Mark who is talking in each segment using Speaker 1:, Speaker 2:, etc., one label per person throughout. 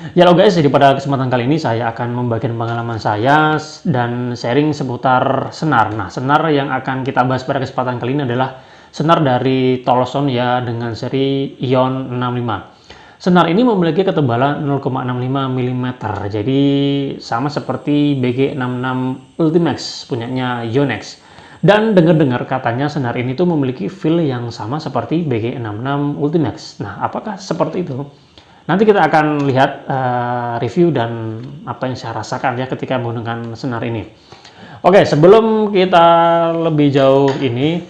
Speaker 1: Ya lo guys, jadi pada kesempatan kali ini saya akan membagikan pengalaman saya dan sharing seputar senar. Nah, senar yang akan kita bahas pada kesempatan kali ini adalah senar dari Tolson ya dengan seri Ion 65. Senar ini memiliki ketebalan 0,65 mm, jadi sama seperti BG66 Ultimax punyanya Yonex. Dan dengar-dengar katanya senar ini tuh memiliki feel yang sama seperti BG66 Ultimax. Nah, apakah seperti itu? Nanti kita akan lihat review dan apa yang saya rasakan ya ketika menggunakan senar ini. Oke, sebelum kita lebih jauh ini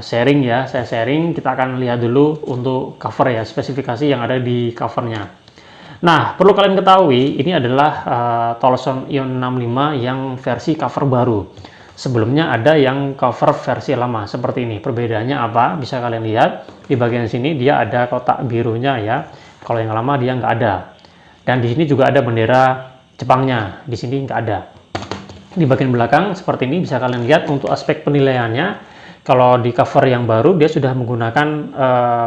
Speaker 1: sharing ya, saya sharing, kita akan lihat dulu untuk cover ya, spesifikasi yang ada di covernya. Nah, perlu kalian ketahui, ini adalah Tolson Ion 65 yang versi cover baru. Sebelumnya ada yang cover versi lama, seperti ini. Perbedaannya apa? Bisa kalian lihat, di bagian sini dia ada kotak birunya ya. Kalau yang lama dia nggak ada. Dan di sini juga ada bendera Jepangnya, di sini nggak ada. Di bagian belakang seperti ini bisa kalian lihat untuk aspek penilaiannya. Kalau di cover yang baru dia sudah menggunakan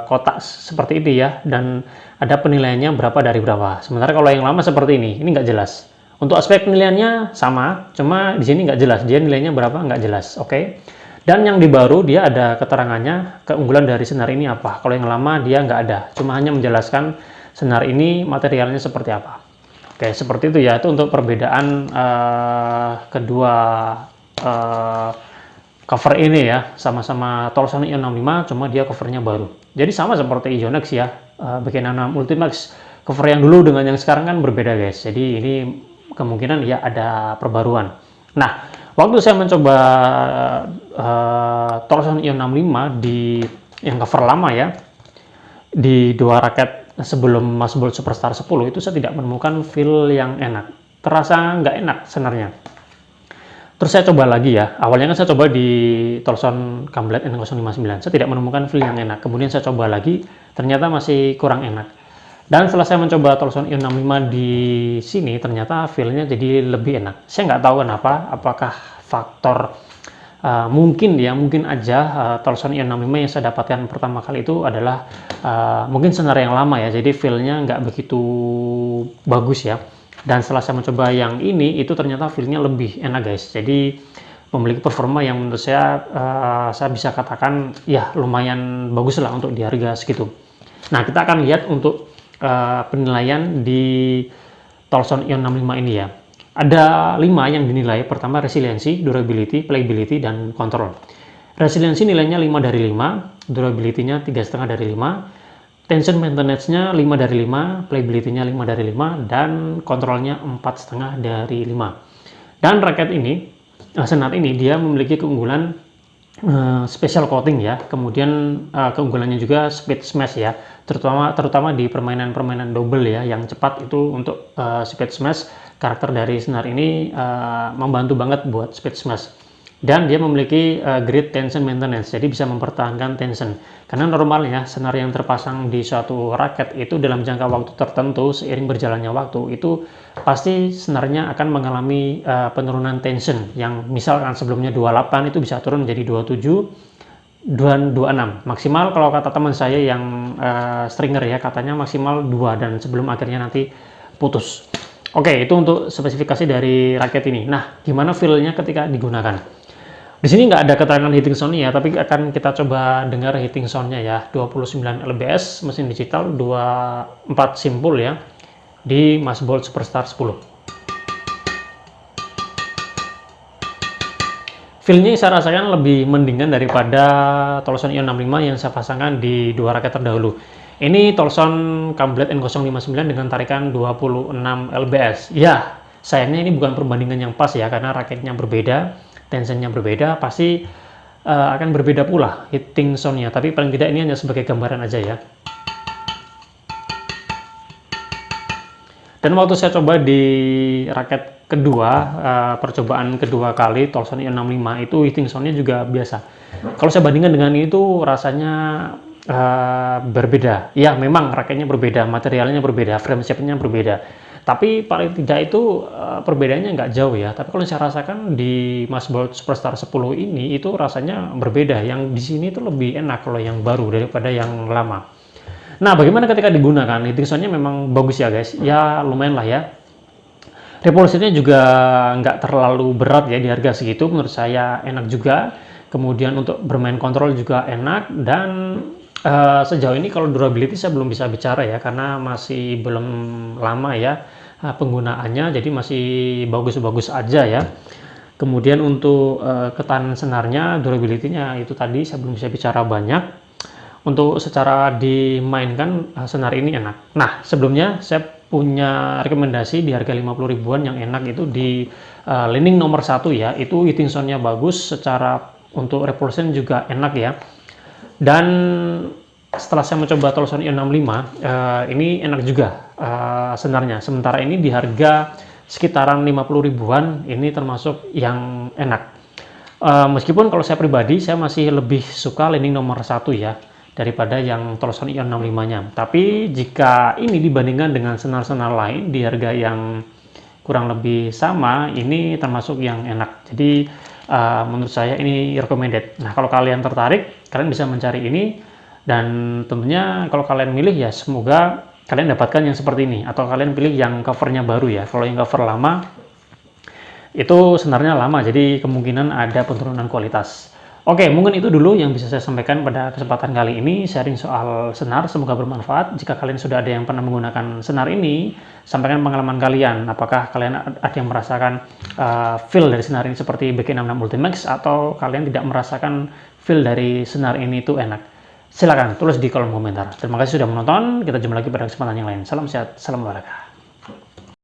Speaker 1: kotak seperti itu ya, dan ada penilaiannya berapa dari berapa. Sementara kalau yang lama seperti ini nggak jelas. Untuk aspek penilaiannya sama, cuma di sini nggak jelas dia nilainya berapa, nggak jelas. Oke. Dan yang di baru dia ada keterangannya keunggulan dari senar ini apa. Kalau yang lama dia nggak ada, cuma hanya menjelaskan senar ini materialnya seperti apa. Oke, seperti itu ya. Itu untuk perbedaan kedua cover ini ya. Sama-sama Tolson Ion 65, cuma dia covernya baru. Jadi sama seperti Yonex ya. BG66 Ultimax. Cover yang dulu dengan yang sekarang kan berbeda guys. Jadi ini kemungkinan ya ada perbaruan. Nah, waktu saya mencoba Tolson Ion 65 di yang cover lama ya, di dua raket sebelum Masbolt Superstar 10 itu saya tidak menemukan feel yang enak, terasa nggak enak senarnya. Terus saya coba lagi ya, awalnya kan saya coba di Tolson Camblad N059, saya tidak menemukan feel yang enak. Kemudian saya coba lagi, ternyata masih kurang enak. Dan setelah saya mencoba Tolson Ion 65 di sini, ternyata feel-nya jadi lebih enak. Saya nggak tahu kenapa, apakah faktor mungkin aja Tolson Ion 65 yang saya dapatkan pertama kali itu adalah mungkin senar yang lama ya, jadi feel-nya nggak begitu bagus ya. Dan setelah saya mencoba yang ini, itu ternyata feel-nya lebih enak guys. Jadi memiliki performa yang menurut saya bisa katakan ya lumayan bagus lah untuk di harga segitu. Nah, kita akan lihat untuk penilaian di Tolson Ion 65 ini ya. Ada 5 yang dinilai. Pertama resiliensi, durability, playability, dan control. Resiliensi nilainya 5 dari 5, durability-nya 3,5 dari 5, tension maintenance-nya 5 dari 5, playability-nya 5 dari 5, dan kontrolnya 4,5 dari 5. Dan raket ini, senar ini dia memiliki keunggulan special coating ya, kemudian keunggulannya juga speed smash ya, terutama di permainan double ya yang cepat itu. Untuk speed smash, karakter dari senar ini membantu banget buat speed smash. Dan dia memiliki great tension maintenance, jadi bisa mempertahankan tension. Karena normalnya senar yang terpasang di suatu raket itu dalam jangka waktu tertentu, seiring berjalannya waktu, itu pasti senarnya akan mengalami penurunan tension, yang misalkan sebelumnya 28 itu bisa turun menjadi 27 dan 26 maksimal. Kalau kata teman saya yang stringer ya, katanya maksimal 2, dan sebelum akhirnya nanti putus. Oke, itu untuk spesifikasi dari raket ini. Nah, gimana feel-nya ketika digunakan? Di sini nggak ada keterangan heating sound-nya ya, tapi akan kita coba dengar heating sound-nya ya. 29 lbs, mesin digital 24 simpul ya, di Masbolt Superstar 10. Feel-nya saya rasakan lebih mendingan daripada Tolson Ion 65 yang saya pasangkan di dua raket terdahulu. Ini Tolson Camblad N059 dengan tarikan 26 lbs. Ya, sayangnya ini bukan perbandingan yang pas ya, karena raketnya berbeda, tensionnya berbeda, pasti akan berbeda pula heating sound-nya. Tapi paling tidak ini hanya sebagai gambaran aja ya. Dan waktu saya coba di raket kedua, percobaan kedua kali Tolson Ion 65 itu heating sound-nya juga biasa. Kalau saya bandingkan dengan itu rasanya berbeda. Ya memang raketnya berbeda, materialnya berbeda, frame shape-nya berbeda. Tapi paling tidak itu perbedaannya nggak jauh ya. Tapi kalau saya rasakan di Masbolt Superstar 10 ini itu rasanya berbeda. Yang di sini itu lebih enak kalau yang baru daripada yang lama. Nah, bagaimana ketika digunakan? Heating soundnya memang bagus ya guys, ya lumayan lah ya. Revolutionnya juga nggak terlalu berat ya di harga segitu, menurut saya enak juga. Kemudian untuk bermain kontrol juga enak, dan sejauh ini kalau durability saya belum bisa bicara ya, karena masih belum lama ya penggunaannya, jadi masih bagus-bagus aja ya. Kemudian untuk ketahanan senarnya, durability-nya itu tadi saya belum bisa bicara banyak. Untuk secara dimainkan senar ini enak. Nah, sebelumnya saya punya rekomendasi di harga 50 ribuan yang enak itu di Li-Ning nomor 1 ya. Itu heating sound-nya bagus, secara untuk repulsion juga enak ya. Dan setelah saya mencoba Tolson I65, ini enak juga senarnya. Sementara ini di harga sekitaran 50 ribuan, ini termasuk yang enak. Meskipun kalau saya pribadi, saya masih lebih suka Li-Ning nomor 1 ya, daripada yang Tolson I65-nya. Tapi jika ini dibandingkan dengan senar-senar lain di harga yang kurang lebih sama, ini termasuk yang enak. Jadi menurut saya ini recommended. Nah, kalau kalian tertarik, kalian bisa mencari ini, dan tentunya kalau kalian milih ya semoga kalian dapatkan yang seperti ini, atau kalian pilih yang covernya baru ya. Kalau yang cover lama itu senarnya lama, jadi kemungkinan ada penurunan kualitas. Oke, mungkin itu dulu yang bisa saya sampaikan pada kesempatan kali ini, sharing soal senar, semoga bermanfaat. Jika kalian sudah ada yang pernah menggunakan senar ini, sampaikan pengalaman kalian. Apakah kalian ada yang merasakan feel dari senar ini seperti BK66 Ultimax, atau kalian tidak merasakan feel dari senar ini itu enak? Silakan tulis di kolom komentar. Terima kasih sudah menonton, kita jumpa lagi pada kesempatan yang lain. Salam sehat, salam olahraga.